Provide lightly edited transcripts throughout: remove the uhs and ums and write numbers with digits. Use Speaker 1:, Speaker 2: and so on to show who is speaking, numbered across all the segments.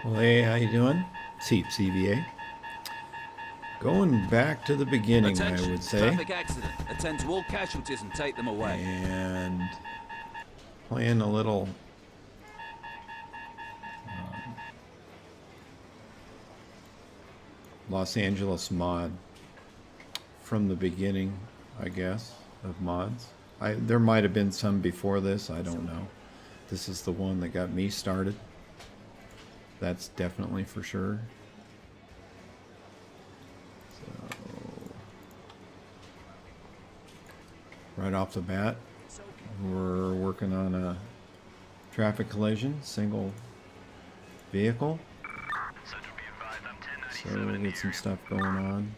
Speaker 1: Well, hey, how you doing? It's HeapCVA. Going back to the beginning,
Speaker 2: Attention,
Speaker 1: I would say.
Speaker 2: traffic accident. Attend to all casualties and take them away.
Speaker 1: And playing a little Los Angeles Mod from the beginning, I guess, of mods. There might have been some before this, I don't know. This is the one that got me started. That's definitely for sure. So, right off the bat, we're working on a traffic collision, single vehicle. So we'll get some stuff going on.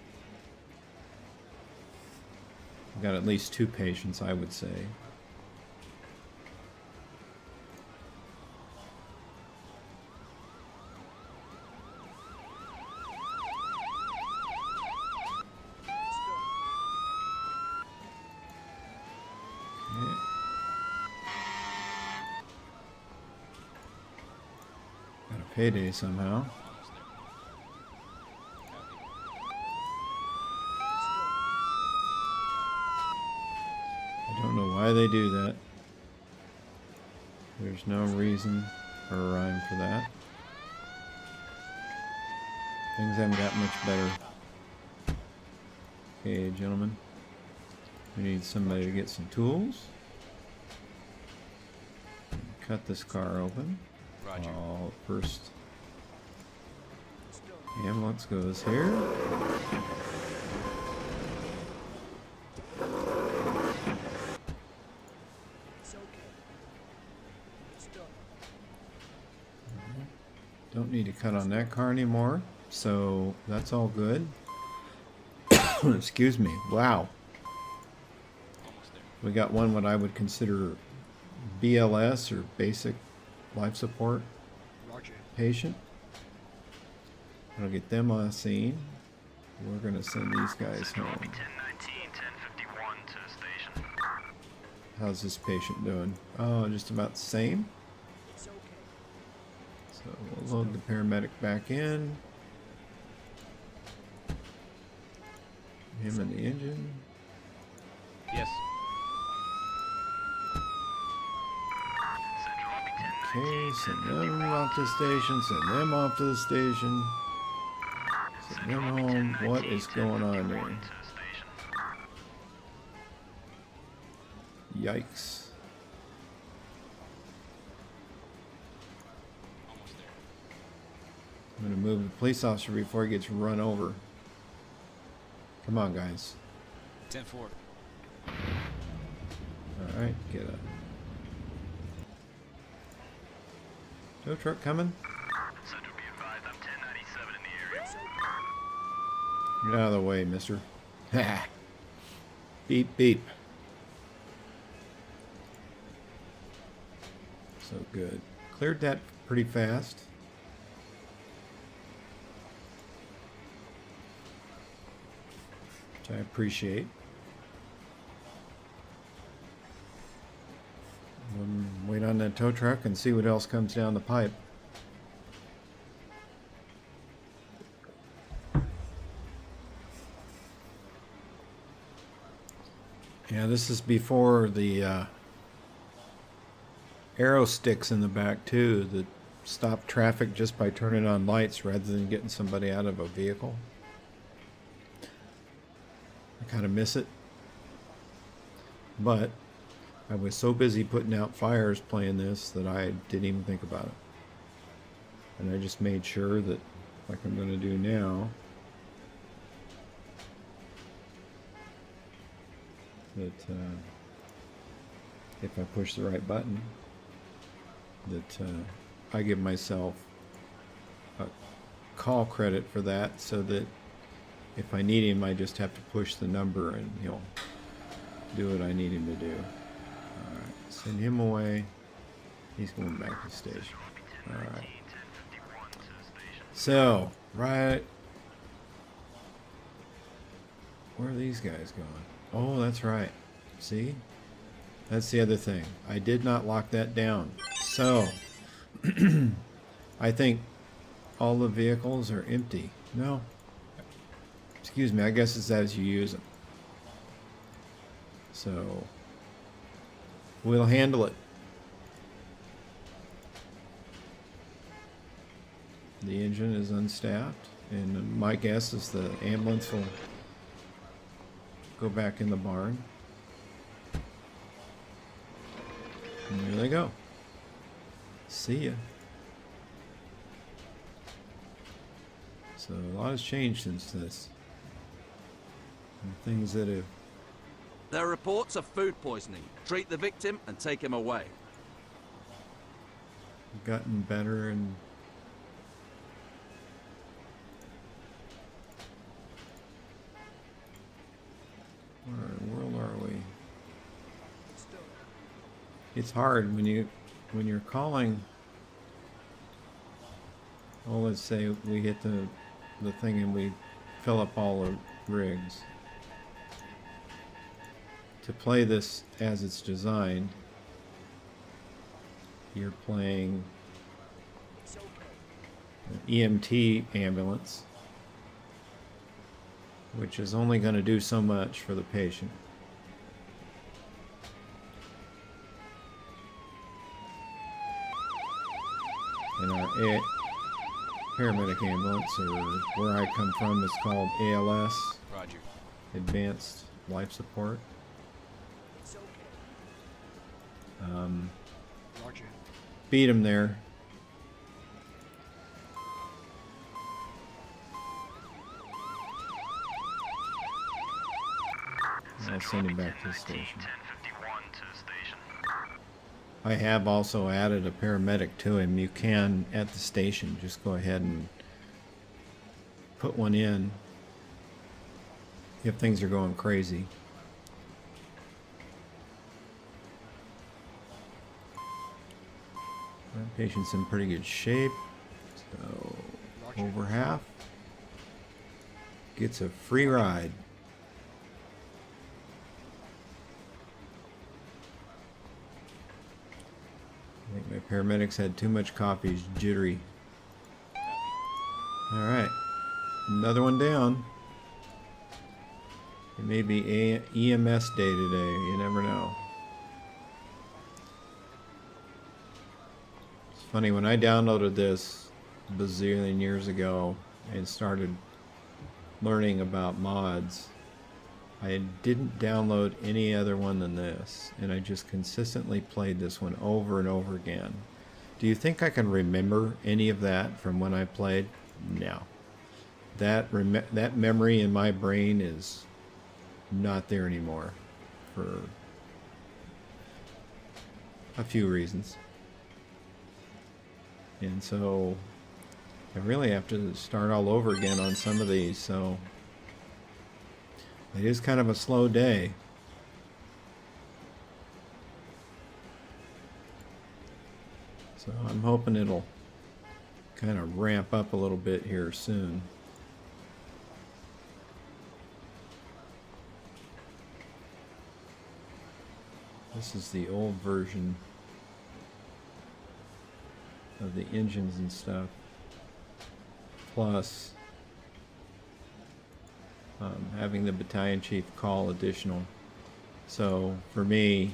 Speaker 1: We've got at least 2 patients, I would say. Got a payday somehow. I don't know why they do that. There's no reason or rhyme for that. Things haven't got much better. Okay, gentlemen. We need somebody to get some tools. Cut this car open.
Speaker 2: Roger.
Speaker 1: First ambulance goes here. Don't need to cut on that car anymore, so that's all good. Excuse me. Wow. We got one what I would consider BLS or basic life support patient. I'll get them on scene. We're going to send these guys home. How's this patient doing? Oh, just about the same. So we'll load the paramedic back in. Him and the engine.
Speaker 2: Yes.
Speaker 1: Okay, send them off to the station, send them off to the station. Send them home. What is going on there? Yikes. I'm going to move the police officer before he gets run over. Come on, guys.
Speaker 2: 10-4.
Speaker 1: Alright, get a tow truck coming. Get out of the way, mister. Ha! Beep, beep. So good. Cleared that pretty fast. Which I appreciate. Wait on that tow truck and see what else comes down the pipe. Yeah, this is before the arrow sticks in the back too that stop traffic just by turning on lights rather than getting somebody out of a vehicle. I kind of miss it, but I was so busy putting out fires playing this that I didn't even think about it. And I just made sure that, like I'm going to do now, that if I push the right button, that I give myself a call credit for that, so that if I need him, I just have to push the number and he'll do what I need him to do. Alright, send him away. He's going back to the station. Alright. So, right. Where are these guys going? Oh, that's right. See? That's the other thing. I did not lock that down. So, I think all the vehicles are empty. No. Excuse me, I guess it's as you use them. So, we'll handle it. The engine is unstaffed, and my guess is the ambulance will go back in the barn. And there they go. See ya. So a lot has changed since this. And things that have
Speaker 2: There are reports of food poisoning. Treat the victim and take him away.
Speaker 1: gotten better and where in the world are we? It's hard when you're calling. Oh, let's say we hit the thing and we fill up all the rigs. To play this as it's designed, you're playing an EMT ambulance, which is only going to do so much for the patient. And our paramedic ambulance, or where I come from, is called ALS,
Speaker 2: Roger.
Speaker 1: Advanced Life Support.
Speaker 2: Roger.
Speaker 1: Beat him there. I'll send him back to the station. I have also added a paramedic to him. You can, at the station, just go ahead and put one in if things are going crazy. That patient's in pretty good shape. So, over half gets a free ride. I think my paramedics had too much coffee. He's jittery. Alright. Another one down. It may be EMS day today. You never know. It's funny, when I downloaded this a bazillion years ago and started learning about mods, I didn't download any other one than this, and I just consistently played this one over and over again. Do you think I can remember any of that from when I played? No. That memory in my brain is not there anymore for a few reasons. And so I really have to start all over again on some of these, so it is kind of a slow day. So I'm hoping it'll kind of ramp up a little bit here soon. This is the old version of the engines and stuff, plus having the battalion chief call additional. So for me,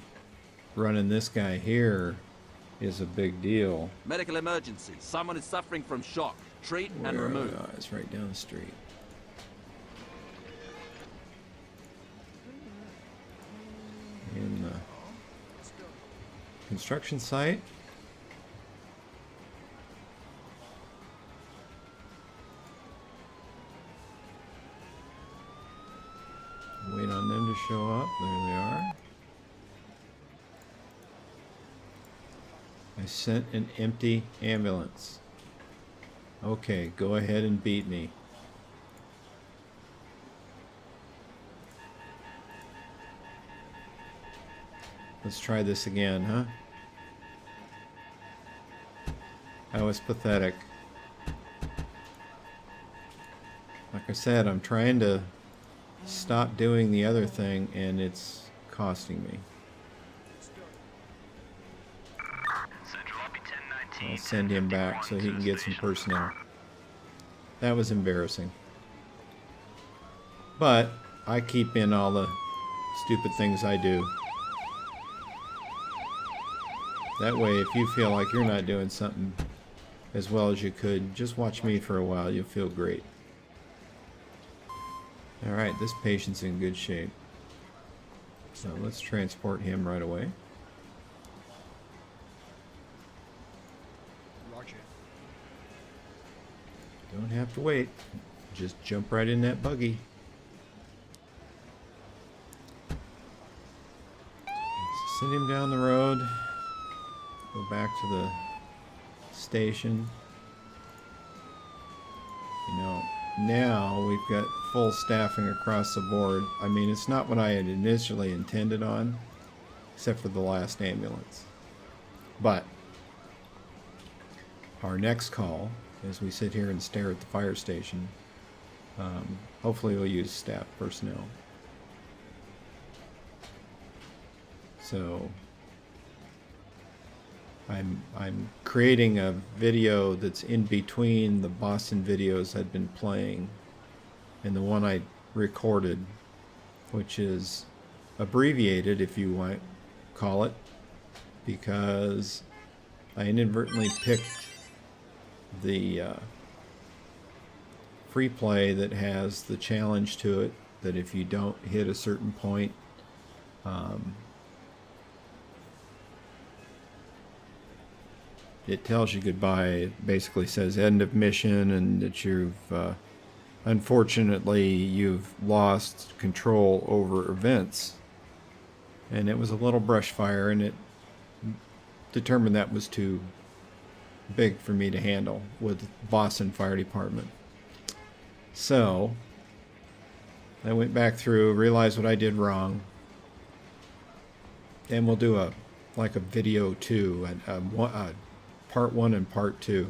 Speaker 1: running this guy here is a big deal.
Speaker 2: Medical emergency. Someone is suffering from shock. Treat and
Speaker 1: Where,
Speaker 2: remove.
Speaker 1: it's right down the street. In the construction site. Wait on them to show up. There they are. I sent an empty ambulance. Okay, go ahead and beat me. Let's try this again, huh? That was pathetic. Like I said, I'm trying to stop doing the other thing, and it's costing me. I'll send him back so he can get some personnel. that was embarrassing. But I keep in all the stupid things I do. That way, if you feel like you're not doing something as well as you could, just watch me for a while. You'll feel great. Alright, this patient's in good shape. So let's transport him right away.
Speaker 3: Roger.
Speaker 1: Don't have to wait. Just jump right in that buggy. Send him down the road. Go back to the station. You know, now we've got full staffing across the board. I mean, it's not what I had initially intended on, except for the last ambulance. But our next call, as we sit here and stare at the fire station, hopefully we'll use staff personnel. So I'm creating a video that's in between the Boston videos I'd been playing and the one I recorded, which is abbreviated, if you want call it, because I inadvertently picked the free play that has the challenge to it, that if you don't hit a certain point, it tells you goodbye. It basically says end of mission, and that you've unfortunately you've lost control over events. And it was a little brush fire, and it determined that was too big for me to handle with Boston Fire Department. So I went back through, realized what I did wrong, and we'll do a video 2, part 1 and part 2.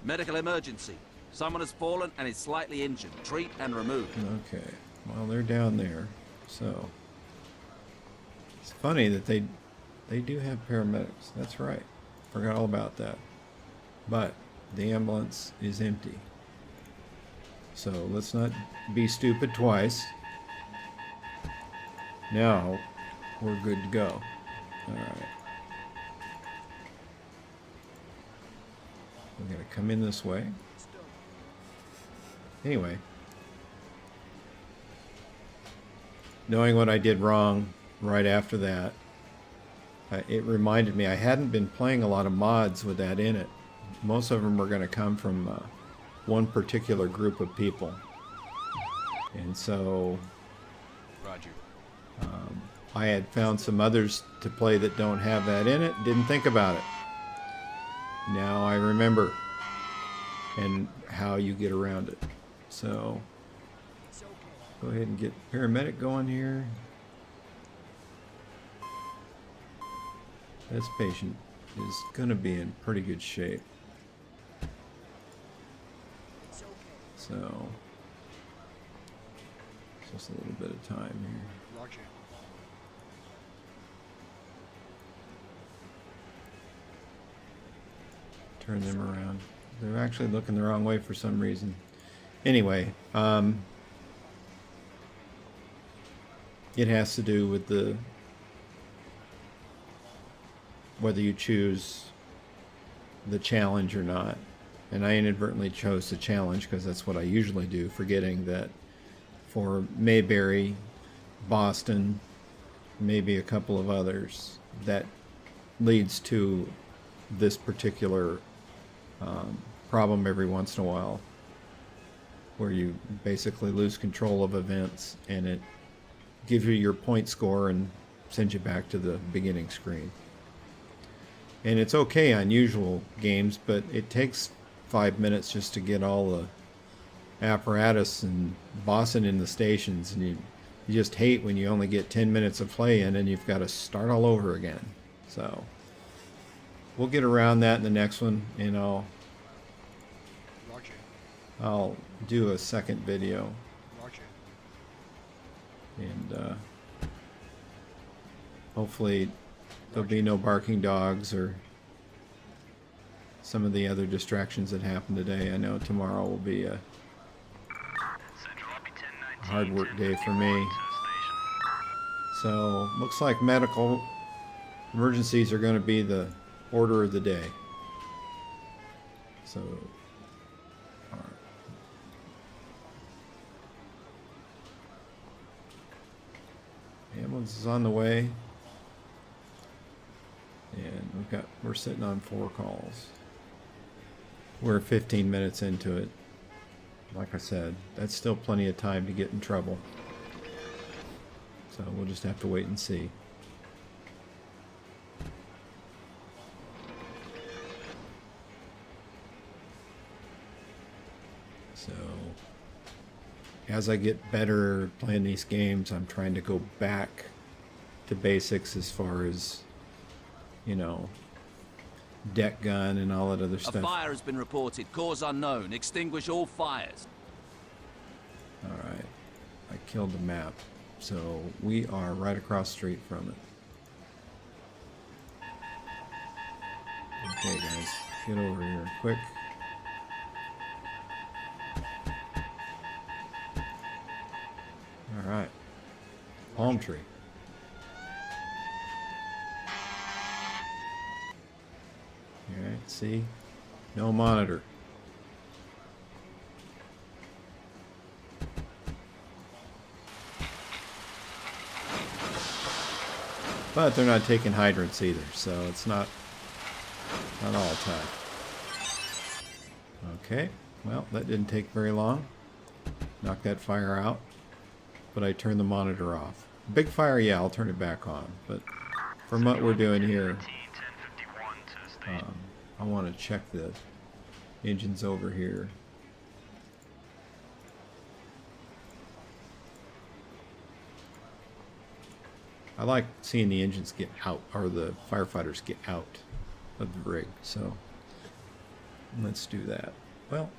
Speaker 2: Medical emergency. Someone has fallen and is slightly injured. Treat and remove.
Speaker 1: Okay, well, they're down there, so it's funny that they do have paramedics. That's right, forgot all about that. But the ambulance is empty, so let's not be stupid twice. Now we're good to go. All right, we're gonna come in this way. Anyway, knowing what I did wrong right after that, it reminded me I hadn't been playing a lot of mods with that in it. Most of them were going to come from one particular group of people, and so
Speaker 3: Roger.
Speaker 1: I had found some others to play that don't have that in it. Didn't think about it. Now I remember, and how you get around it. So go ahead and get paramedic going here. This patient is going to be in pretty good shape. So just a little bit of time here.
Speaker 3: Roger.
Speaker 1: Turn them around. They're actually looking the wrong way for some reason. Anyway, it has to do with the whether you choose the challenge or not. And I inadvertently chose the challenge because that's what I usually do, forgetting that for Mayberry, Boston, maybe a couple of others, that leads to this particular problem every once in a while, where you basically lose control of events and it gives you your point score and sends you back to the beginning screen. And it's okay on usual games, but it takes 5 minutes just to get all the apparatus and bossing in the stations, and you just hate when you only get 10 minutes of play in and you've got to start all over again. So we'll get around that in the next one, and
Speaker 3: Roger.
Speaker 1: I'll do a second video,
Speaker 3: Roger.
Speaker 1: and hopefully there'll be no barking dogs or some of the other distractions that happened today. I know tomorrow will be a hard work day for me. So, looks like medical emergencies are going to be the order of the day. So, alright. Ambulance is on the way. And we're sitting on 4 calls. We're 15 minutes into it. Like I said, that's still plenty of time to get in trouble. So we'll just have to wait and see. So, as I get better playing these games, I'm trying to go back to basics as far as, you know, deck gun and all that other stuff.
Speaker 2: A fire has been reported. Cause unknown. Extinguish all fires.
Speaker 1: Alright. I killed the map. So we are right across the street from it. Okay guys, get over here quick. Alright. Palm tree. Alright, see? No monitor. But they're not taking hydrants either, so it's not all tough. Okay, well, that didn't take very long. Knock that fire out. But I turned the monitor off. Big fire, yeah, I'll turn it back on. But from what we're doing here, I want to check the engines over here. I like seeing the engines get out, or the firefighters get out of the rig, so let's do that. Well,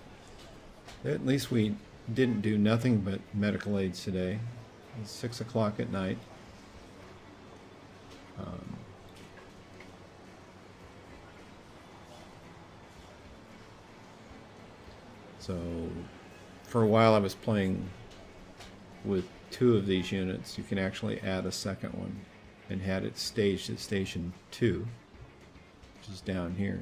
Speaker 1: at least we didn't do nothing but medical aids today. It's 6 o'clock at night. So for a while I was playing with 2 of these units. You can actually add a second one and had it staged at station 2, which is down here,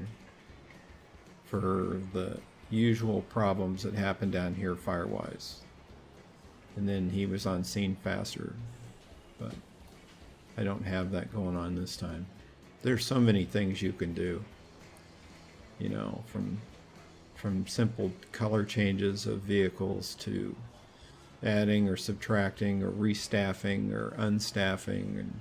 Speaker 1: for the usual problems that happen down here fire-wise. And then he was on scene faster, but I don't have that going on this time. There's so many things you can do, you know, from simple color changes of vehicles to adding or subtracting or restaffing or unstaffing, and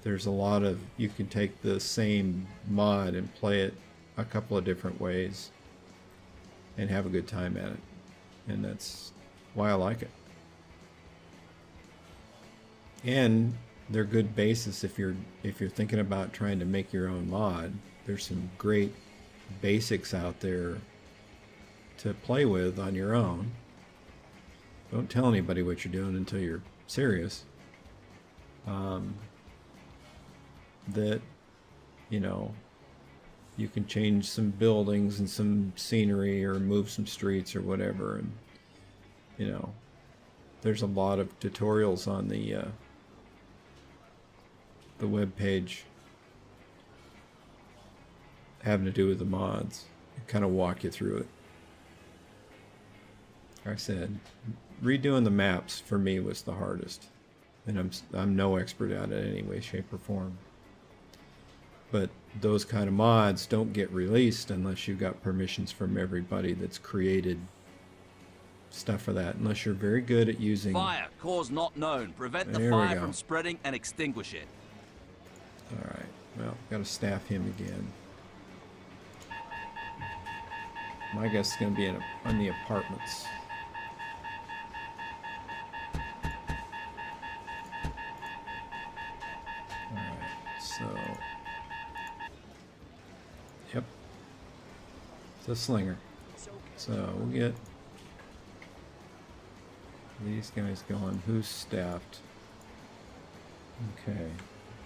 Speaker 1: there's a lot of, you can take the same mod and play it a couple of different ways and have a good time at it, and that's why I like it. And they're good basis if you're thinking about trying to make your own mod. There's some great basics out there to play with on your own. Don't tell anybody what you're doing until you're serious. That, you know, you can change some buildings and some scenery or move some streets or whatever, and you know, there's a lot of tutorials on the web page having to do with the mods. I kind of walk you through it. Like I said, redoing the maps for me was the hardest, and I'm no expert at it in any way, shape, or form. But those kind of mods don't get released unless you've got permissions from everybody that's created stuff for that, unless you're very good at using...
Speaker 2: Fire, cause not known. Prevent the
Speaker 1: There we
Speaker 2: fire
Speaker 1: go.
Speaker 2: from spreading and extinguish it.
Speaker 1: Alright, well, gotta staff him again. My guess is gonna be on the apartments. Alright, so... Yep. It's a slinger. So, we'll get these guys going. Who's staffed? Okay.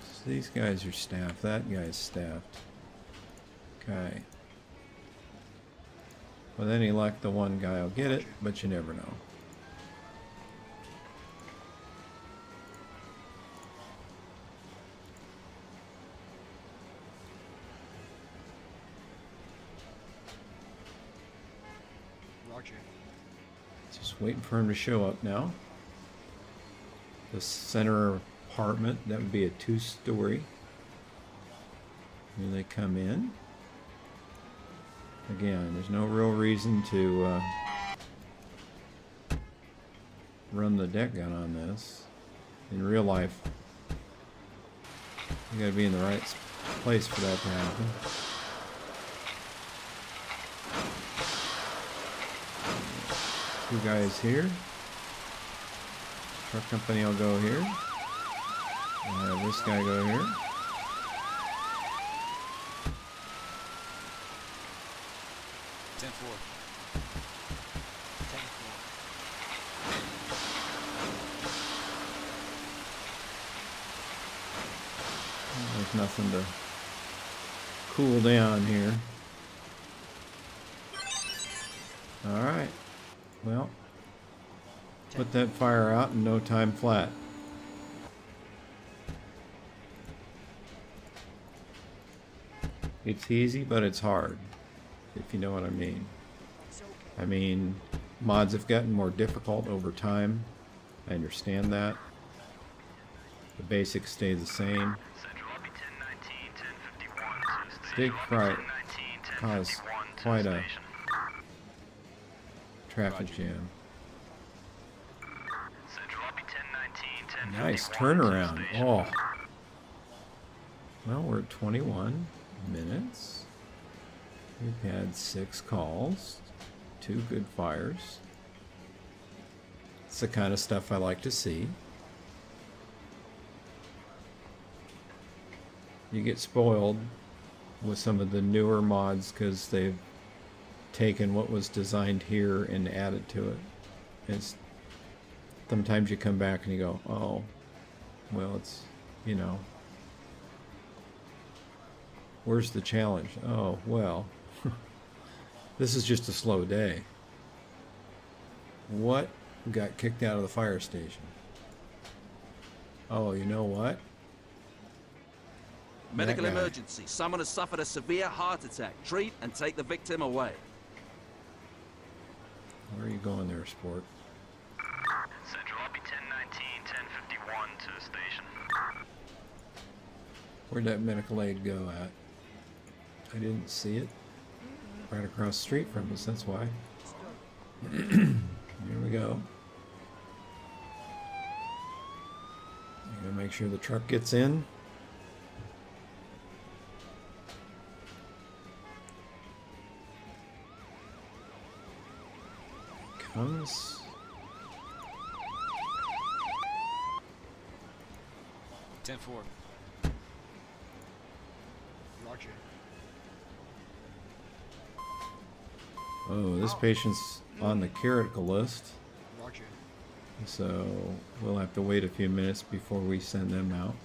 Speaker 1: So these guys are staffed. That guy's staffed. Okay. With any luck, the one guy will get it, but you never know.
Speaker 3: Roger.
Speaker 1: Just waiting for him to show up now. The center apartment, that would be a 2-story. Here they come in. Again, there's no real reason to run the deck gun on this. In real life, you gotta be in the right place for that to happen. Two guys here. Truck company will go here. We'll have this guy go here. There's nothing to cool down here. Alright. Well, put that fire out in no time flat. It's easy, but it's hard, if you know what I mean. I mean, mods have gotten more difficult over time. I understand that. The basics stay the same. Big fright caused quite a traffic jam. Nice turnaround. Oh. Well, we're at 21 minutes. We've had 6 calls, 2 good fires. It's the kind of stuff I like to see. You get spoiled with some of the newer mods because they've taken what was designed here and added to it. It's sometimes you come back and you go, oh, well, it's, you know, where's the challenge? Oh, well, this is just a slow day. What got kicked out of the fire station? Oh, you know what?
Speaker 2: Medical
Speaker 1: That guy.
Speaker 2: emergency. Someone has suffered a severe heart attack. Treat and take the victim away.
Speaker 1: Where are you going there, sport?
Speaker 4: Central lobby 1019, 1051 to the station.
Speaker 1: Where'd that medical aid go at? I didn't see it. Right across the street from us, that's why. Here we go. I'm gonna make sure the truck gets in. Comes.
Speaker 3: Ten four. Roger.
Speaker 1: Oh, this patient's on the critical list,
Speaker 3: Roger.
Speaker 1: so we'll have to wait a few minutes before we send them out.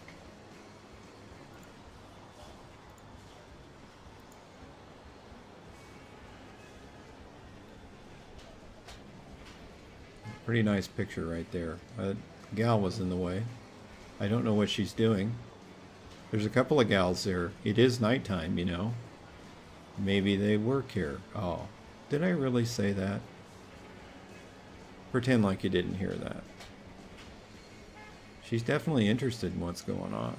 Speaker 1: Pretty nice picture right there. Gal was in the way. I don't know what she's doing. There's a couple of gals there. It is nighttime, you know. Maybe they work here. Oh, did I really say that? Pretend like you didn't hear that. She's definitely interested in what's going on.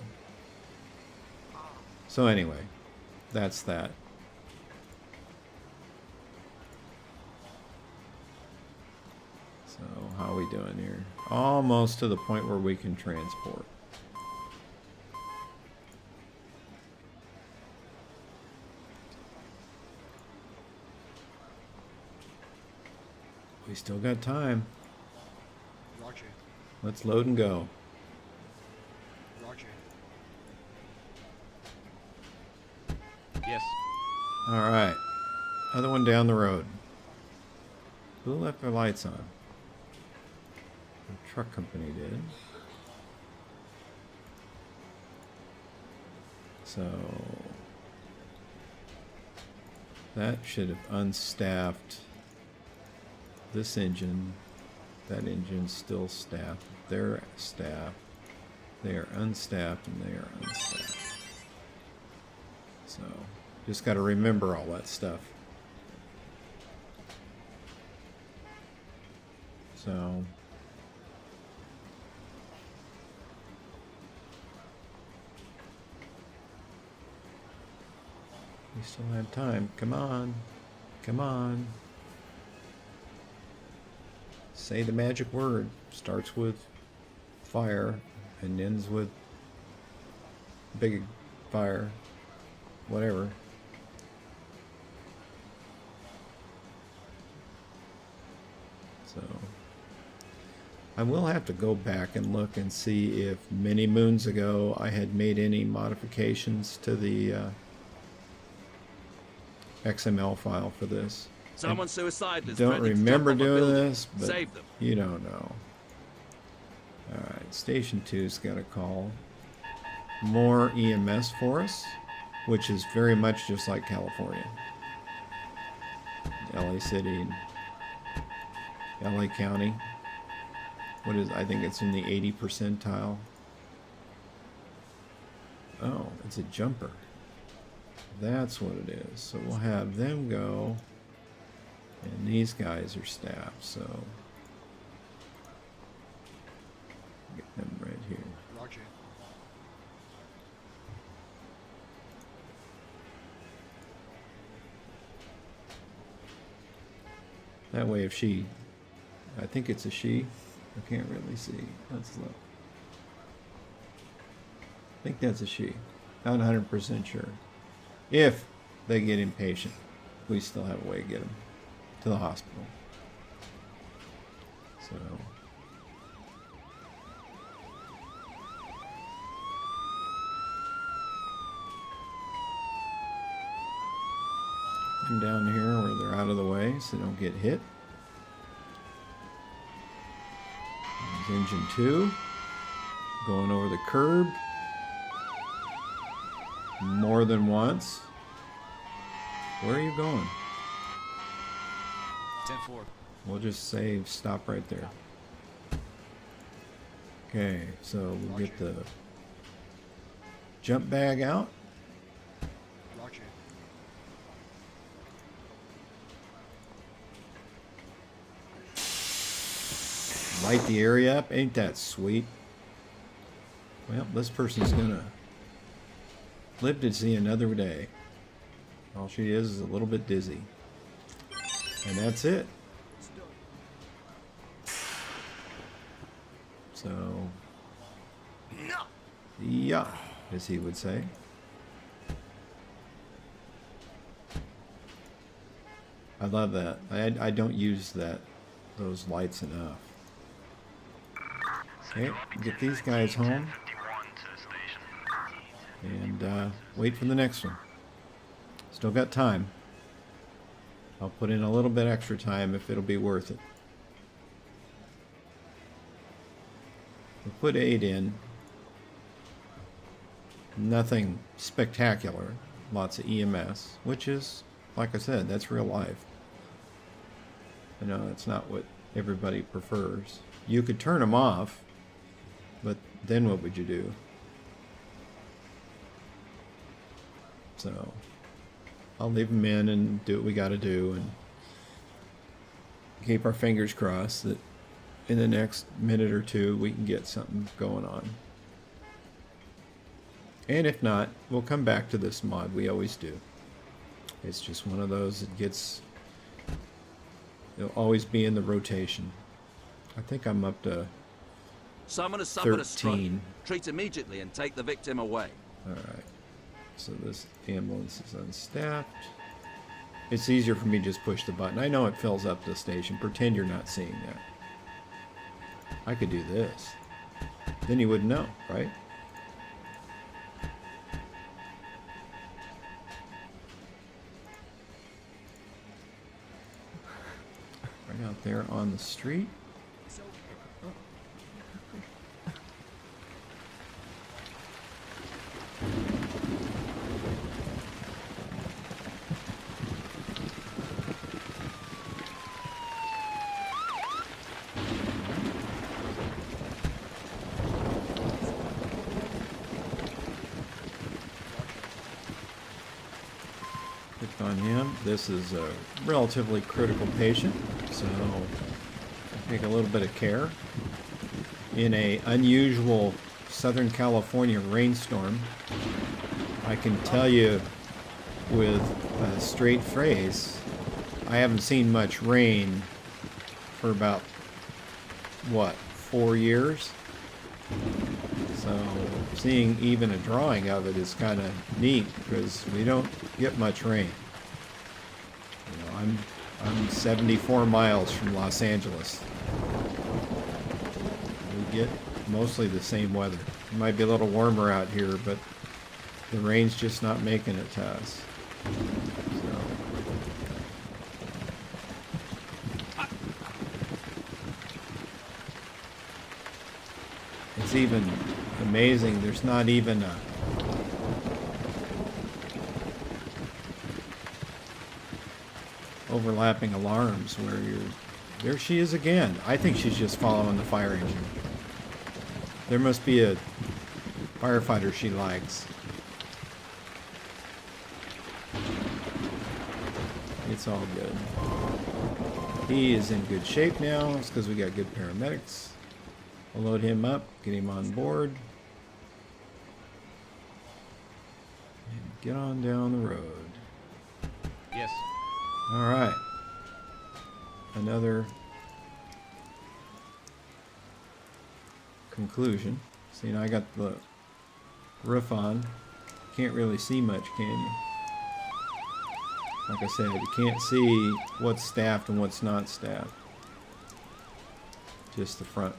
Speaker 1: So anyway, that's that. So how are we doing here? Almost to the point where we can transport. We still got time.
Speaker 3: Roger.
Speaker 1: Let's load and go.
Speaker 3: Roger.
Speaker 4: Yes.
Speaker 1: All right. Other one down the road. Who left their lights on? The truck company did. So That should have unstaffed this engine. That engine's still staffed. They're staffed. They are unstaffed and they are unstaffed. So, just got to remember all that stuff. So, we still have time. Come on. Come on. Say the magic word. Starts with fire and ends with big fire. Whatever. So I will have to go back and look and see if many moons ago I had made any modifications to the XML file for this.
Speaker 2: Someone suicidal is
Speaker 1: Don't
Speaker 2: threatening to
Speaker 1: remember
Speaker 2: jump off a
Speaker 1: doing
Speaker 2: building.
Speaker 1: this, but
Speaker 2: Save them.
Speaker 1: you don't know. Alright, Station 2's got a call. More EMS for us, which is very much just like California. LA City and LA County. What is, I think it's in the 80 percentile. Oh, it's a jumper. That's what it is. So we'll have them go. And these guys are staffed, so get them right here.
Speaker 3: Roger.
Speaker 1: That way if she, I think it's a she, I can't really see. Let's look. I think that's a she. Not 100% sure. If they get impatient, we still have a way to get them to the hospital. So them down here where they're out of the way so they don't get hit. There's engine 2 going over the curb more than once. Where are you going?
Speaker 3: 10-4.
Speaker 1: We'll just say stop right there. Okay, so we'll get the jump bag out.
Speaker 3: Roger.
Speaker 1: Light the area up. Ain't that sweet? Well, this person's gonna live to see another day. All she is a little bit dizzy. And that's it. So, yeah, as he would say. I love that. I don't use those lights enough. Okay, get these guys home.
Speaker 4: 1051 to station.
Speaker 1: And wait for the next one. Still got time. I'll put in a little bit extra time if it'll be worth it. We'll put 8 in. Nothing spectacular. Lots of EMS, which is, like I said, that's real life. I know that's not what everybody prefers. You could turn them off, but then what would you do? So I'll leave them in and do what we got to do and keep our fingers crossed that in the next minute or two we can get something going on. And if not, we'll come back to this mod. We always do. It's just one of those that gets, it'll always be in the rotation. I think I'm up to
Speaker 2: Someone has suffered a stroke.
Speaker 1: 13.
Speaker 2: Treat immediately and take the victim away.
Speaker 1: Alright, so this ambulance is unstaffed. It's easier for me to just push the button. I know it fills up the station. Pretend you're not seeing that. I could do this. Then you wouldn't know, right? Right out there on the street. on him. This is a relatively critical patient, so take a little bit of care. In a unusual Southern California rainstorm, I can tell you with a straight face, I haven't seen much rain for about, what, 4 years? So seeing even a drawing of it is kind of neat because we don't get much rain. You know, I'm 74 miles from Los Angeles. We get mostly the same weather. It might be a little warmer out here, but the rain's just not making it to us. So. It's even amazing. There's not even a overlapping alarms where you're... There she is again. I think she's just following the fire engine. There must be a firefighter she likes. It's all good. He is in good shape now. It's because we got good paramedics. We'll load him up, get him on board, and get on down the road.
Speaker 3: Yes.
Speaker 1: All right. Another conclusion. See, now I got the roof on. Can't really see much, can you? Like I said, you can't see what's staffed and what's not staffed. Just the front.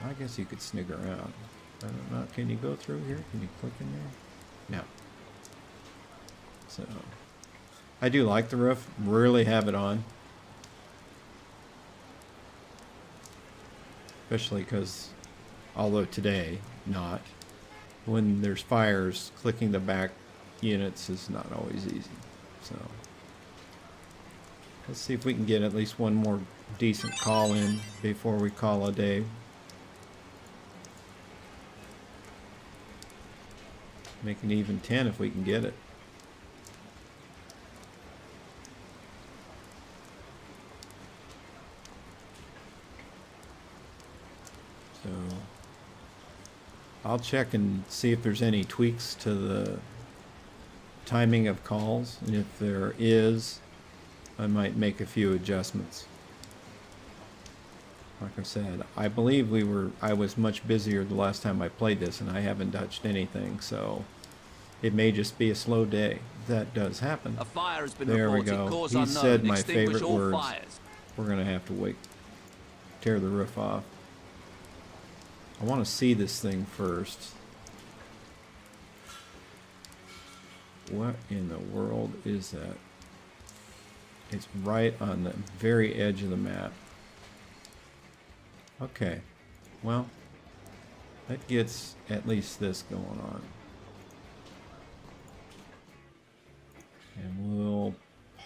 Speaker 1: I guess you could snig around. I don't know. Can you go through here? Can you click in there? No. So, I do like the roof. Rarely have it on. Especially because, although today, not. When there's fires, clicking the back units is not always easy. So, let's see if we can get at least one more decent call in before we call a day. Make it even 10 if we can get it. So I'll check and see if there's any tweaks to the timing of calls, and if there is, I might make a few adjustments. Like I said, I believe I was much busier the last time I played this, and I haven't touched anything, so it may just be a slow day. That does happen.
Speaker 2: A fire has been
Speaker 1: There we
Speaker 2: reported.
Speaker 1: go.
Speaker 2: Cause
Speaker 1: He
Speaker 2: unknown.
Speaker 1: said my
Speaker 2: Extinguish
Speaker 1: favorite
Speaker 2: all
Speaker 1: words.
Speaker 2: fires.
Speaker 1: We're gonna have to wait. Tear the roof off. I want to see this thing first. What in the world is that? It's right on the very edge of the map. Okay, well, that gets at least this going on. And we'll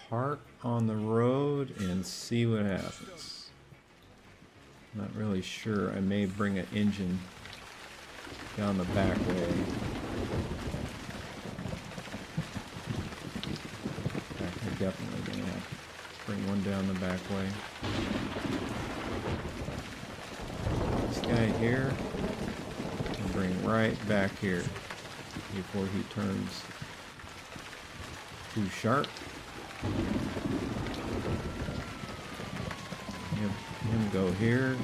Speaker 1: park on the road and see what happens. Not really sure. I may bring an engine down the back way. In fact, I'm definitely gonna have to bring one down the back way. This guy here, and bring right back here before he turns too sharp. Him go here.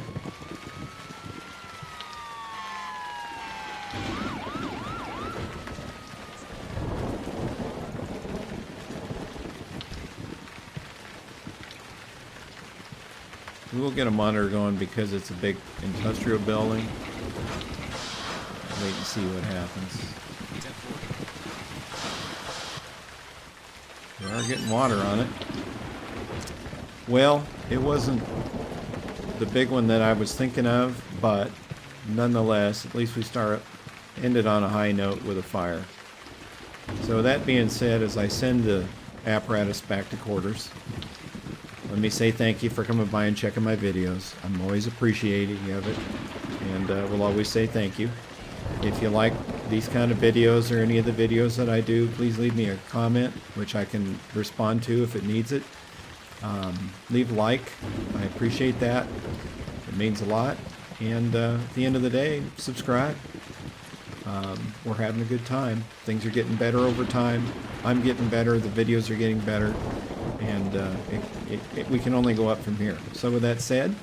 Speaker 1: We will get a monitor going because it's a big industrial building. Wait and see what happens. We are getting water on it. Well, it wasn't the big one that I was thinking of, but nonetheless, at least we ended on a high note with a fire. So that being said, as I send the apparatus back to quarters, let me say thank you for coming by and checking my videos. I'm always appreciating of it, and will always say thank you. If you like these kind of videos or any of the videos that I do, please leave me a comment, which I can respond to if it needs it. Leave a like. I appreciate that. It means a lot. And at the end of the day, subscribe. We're having a good time. Things are getting better over time. I'm getting better. The videos are getting better. And we can only go up from here. So with that said,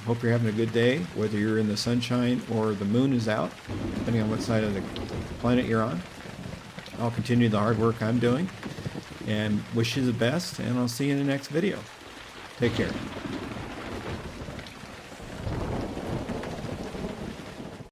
Speaker 1: hope you're having a good day, whether you're in the sunshine or the moon is out, depending on what side of the planet you're on. I'll continue the hard work I'm doing and wish you the best, and I'll see you in the next video. Take care.